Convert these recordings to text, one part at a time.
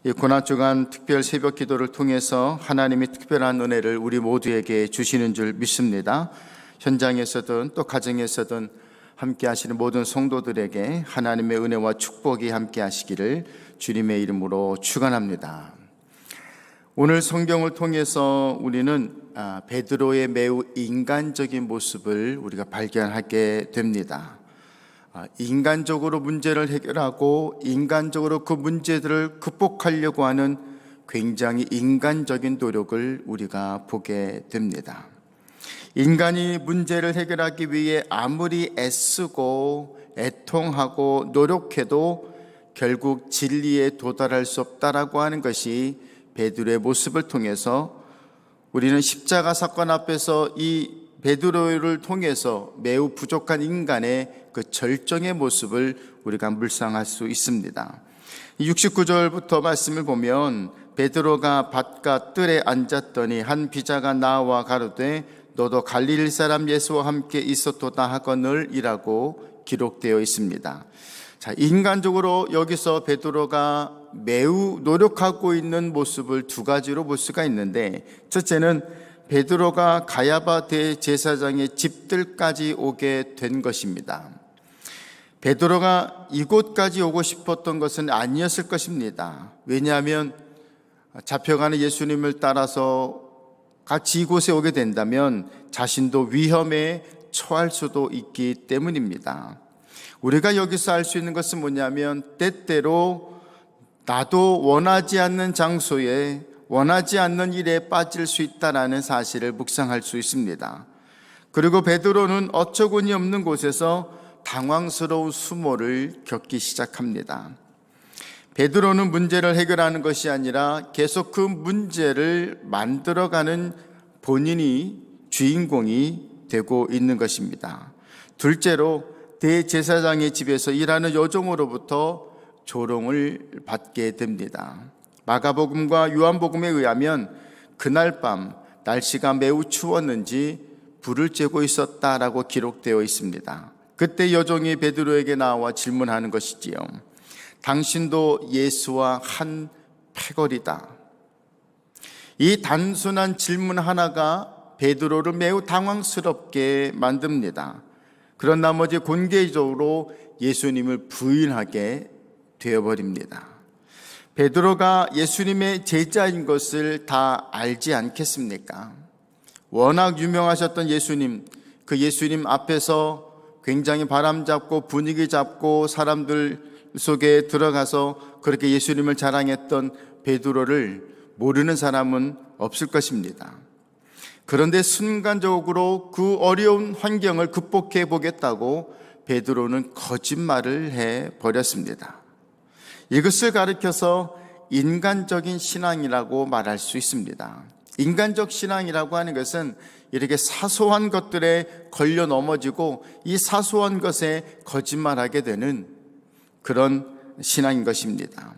이 고난주간 특별 새벽 기도를 통해서 하나님이 특별한 은혜를 우리 모두에게 주시는 줄 믿습니다. 현장에서든 또 가정에서든 함께 하시는 모든 성도들에게 하나님의 은혜와 축복이 함께 하시기를 주님의 이름으로 축원합니다. 오늘 성경을 통해서 우리는 베드로의 매우 인간적인 모습을 우리가 발견하게 됩니다. 인간적으로 문제를 해결하고 인간적으로 그 문제들을 극복하려고 하는 굉장히 인간적인 노력을 우리가 보게 됩니다. 인간이 문제를 해결하기 위해 아무리 애쓰고 애통하고 노력해도 결국 진리에 도달할 수 없다라고 하는 것이 베드로의 모습을 통해서 우리는 십자가 사건 앞에서 이 베드로를 통해서 매우 부족한 인간의 그 절정의 모습을 우리가 묵상할 수 있습니다. 69절부터 말씀을 보면 베드로가 밭가 뜰에 앉았더니 한 비자가 나와 가로되 너도 갈릴리 사람 예수와 함께 있었도다 하거늘 이라고 기록되어 있습니다. 자, 인간적으로 여기서 베드로가 매우 노력하고 있는 모습을 두 가지로 볼 수가 있는데, 첫째는 베드로가 가야바 대제사장의 집들까지 오게 된 것입니다. 베드로가 이곳까지 오고 싶었던 것은 아니었을 것입니다. 왜냐하면 잡혀가는 예수님을 따라서 같이 이곳에 오게 된다면 자신도 위험에 처할 수도 있기 때문입니다. 우리가 여기서 알 수 있는 것은 뭐냐면 때때로 나도 원하지 않는 장소에 원하지 않는 일에 빠질 수 있다는 사실을 묵상할 수 있습니다. 그리고 베드로는 어처구니 없는 곳에서 당황스러운 수모를 겪기 시작합니다. 베드로는 문제를 해결하는 것이 아니라 계속 그 문제를 만들어가는 본인이 주인공이 되고 있는 것입니다. 둘째로 대제사장의 집에서 일하는 여종으로부터 조롱을 받게 됩니다. 마가복음과 요한복음에 의하면 그날 밤 날씨가 매우 추웠는지 불을 쬐고 있었다라고 기록되어 있습니다. 그때 여종이 베드로에게 나와 질문하는 것이지요. 당신도 예수와 한 패거리다. 이 단순한 질문 하나가 베드로를 매우 당황스럽게 만듭니다. 그런 나머지 공개적으로 예수님을 부인하게 되어버립니다. 베드로가 예수님의 제자인 것을 다 알지 않겠습니까? 워낙 유명하셨던 예수님, 그 예수님 앞에서 굉장히 바람 잡고 분위기 잡고 사람들 속에 들어가서 그렇게 예수님을 자랑했던 베드로를 모르는 사람은 없을 것입니다. 그런데 순간적으로 그 어려운 환경을 극복해 보겠다고 베드로는 거짓말을 해 버렸습니다. 이것을 가리켜서 인간적인 신앙이라고 말할 수 있습니다. 인간적 신앙이라고 하는 것은 이렇게 사소한 것들에 걸려 넘어지고 이 사소한 것에 거짓말하게 되는 그런 신앙인 것입니다.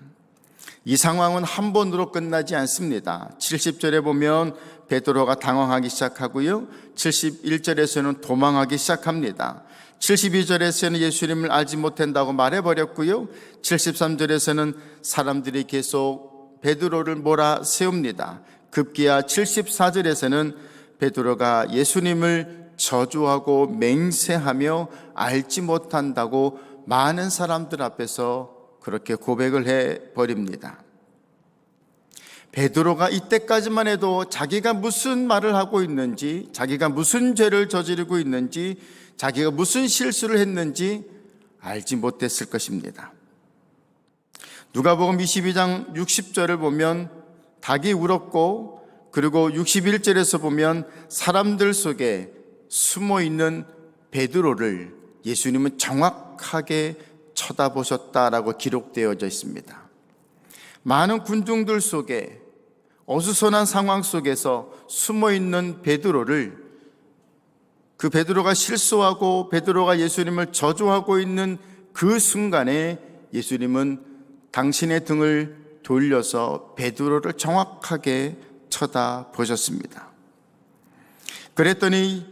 이 상황은 한 번으로 끝나지 않습니다. 70절에 보면 베드로가 당황하기 시작하고요, 71절에서는 도망하기 시작합니다. 72절에서는 예수님을 알지 못한다고 말해버렸고요, 73절에서는 사람들이 계속 베드로를 몰아세웁니다. 급기야 74절에서는 베드로가 예수님을 저주하고 맹세하며 알지 못한다고 많은 사람들 앞에서 그렇게 고백을 해버립니다. 베드로가 이때까지만 해도 자기가 무슨 말을 하고 있는지, 자기가 무슨 죄를 저지르고 있는지, 자기가 무슨 실수를 했는지 알지 못했을 것입니다. 누가복음 22장 60절을 보면 닭이 울었고, 그리고 61절에서 보면 사람들 속에 숨어있는 베드로를 예수님은 정확하게 쳐다보셨다라고 기록되어져 있습니다. 많은 군중들 속에 어수선한 상황 속에서 숨어있는 베드로를, 그 베드로가 실수하고 베드로가 예수님을 저주하고 있는 그 순간에 예수님은 당신의 등을 돌려서 베드로를 정확하게 쳐다보셨습니다. 그랬더니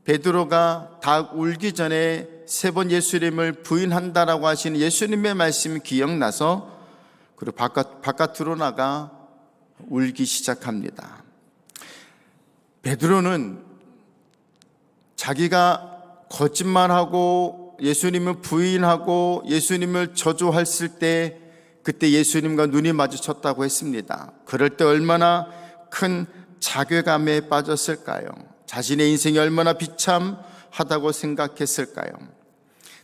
베드로가 닭 울기 전에 3번 예수님을 부인한다라고 하시는 예수님의 말씀이 기억나서 그리고 바깥으로 나가 울기 시작합니다. 베드로는 자기가 거짓말하고 예수님을 부인하고 예수님을 저주했을 때 그때 예수님과 눈이 마주쳤다고 했습니다. 그럴 때 얼마나 큰 자괴감에 빠졌을까요? 자신의 인생이 얼마나 비참하다고 생각했을까요?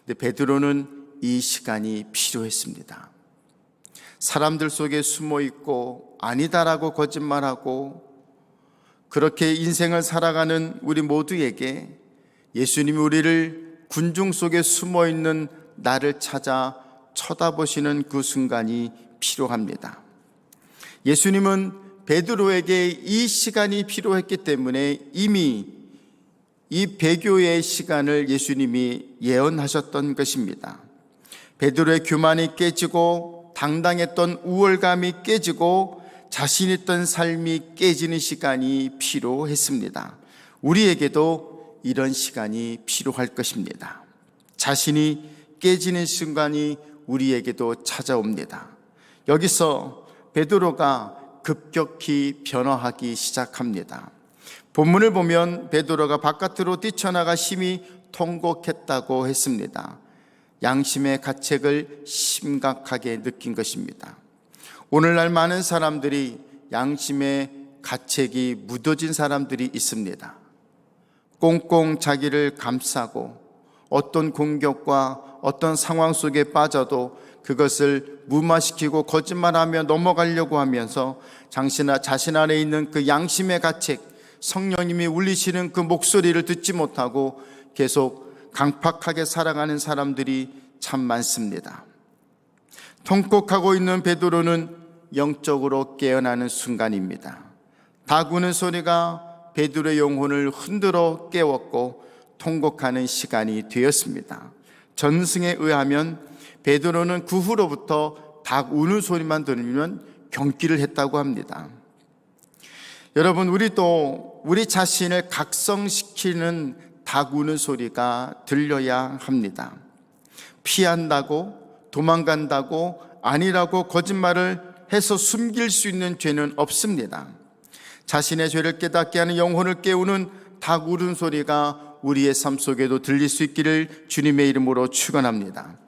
근데 베드로는 이 시간이 필요했습니다. 사람들 속에 숨어 있고 아니다라고 거짓말하고 그렇게 인생을 살아가는 우리 모두에게 예수님이 우리를 군중 속에 숨어 있는 나를 찾아 쳐다보시는 그 순간이 필요합니다. 예수님은 베드로에게 이 시간이 필요했기 때문에 이미 이 배교의 시간을 예수님이 예언하셨던 것입니다. 베드로의 교만이 깨지고 당당했던 우월감이 깨지고 자신 있던 삶이 깨지는 시간이 필요했습니다. 우리에게도 이런 시간이 필요할 것입니다. 자신이 깨지는 순간이 우리에게도 찾아옵니다. 여기서 베드로가 급격히 변화하기 시작합니다. 본문을 보면 베드로가 바깥으로 뛰쳐나가 심히 통곡했다고 했습니다. 양심의 가책을 심각하게 느낀 것입니다. 오늘날 많은 사람들이 양심의 가책이 묻어진 사람들이 있습니다. 꽁꽁 자기를 감싸고 어떤 공격과 어떤 상황 속에 빠져도 그것을 무마시키고 거짓말하며 넘어가려고 하면서 자신 안에 있는 그 양심의 가책, 성령님이 울리시는 그 목소리를 듣지 못하고 계속 강팍하게 살아가는 사람들이 참 많습니다. 통곡하고 있는 베드로는 영적으로 깨어나는 순간입니다. 닭 우는 소리가 베드로의 영혼을 흔들어 깨웠고 통곡하는 시간이 되었습니다. 전승에 의하면 베드로는 그 후로부터 닭 우는 소리만 들으면 경기를 했다고 합니다. 여러분, 우리도 우리 자신을 각성시키는 닭 우는 소리가 들려야 합니다. 피한다고, 도망간다고, 아니라고 거짓말을 해서 숨길 수 있는 죄는 없습니다. 자신의 죄를 깨닫게 하는 영혼을 깨우는 닭 우는 소리가 우리의 삶 속에도 들릴 수 있기를 주님의 이름으로 축원합니다.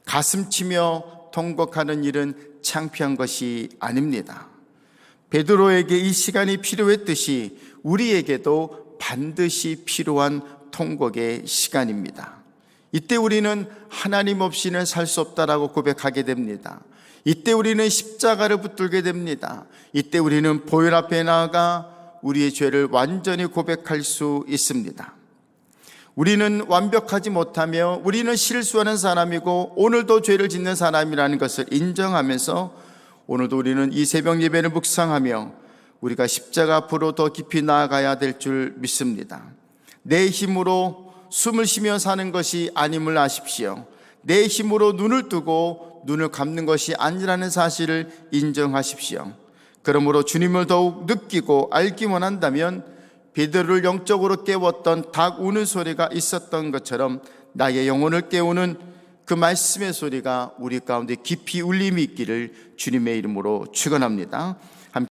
가슴치며 통곡하는 일은 창피한 것이 아닙니다. 베드로에게 이 시간이 필요했듯이 우리에게도 반드시 필요한 통곡의 시간입니다. 이때 우리는 하나님 없이는 살 수 없다라고 고백하게 됩니다. 이때 우리는 십자가를 붙들게 됩니다. 이때 우리는 보혈 앞에 나아가 우리의 죄를 완전히 고백할 수 있습니다. 우리는 완벽하지 못하며 우리는 실수하는 사람이고 오늘도 죄를 짓는 사람이라는 것을 인정하면서 오늘도 우리는 이 새벽 예배를 묵상하며 우리가 십자가 앞으로 더 깊이 나아가야 될 줄 믿습니다. 내 힘으로 숨을 쉬며 사는 것이 아님을 아십시오. 내 힘으로 눈을 뜨고 눈을 감는 것이 아니라는 사실을 인정하십시오. 그러므로 주님을 더욱 느끼고 알기만 한다면 베드로를 영적으로 깨웠던 닭 우는 소리가 있었던 것처럼 나의 영혼을 깨우는 그 말씀의 소리가 우리 가운데 깊이 울림이 있기를 주님의 이름으로 축원합니다.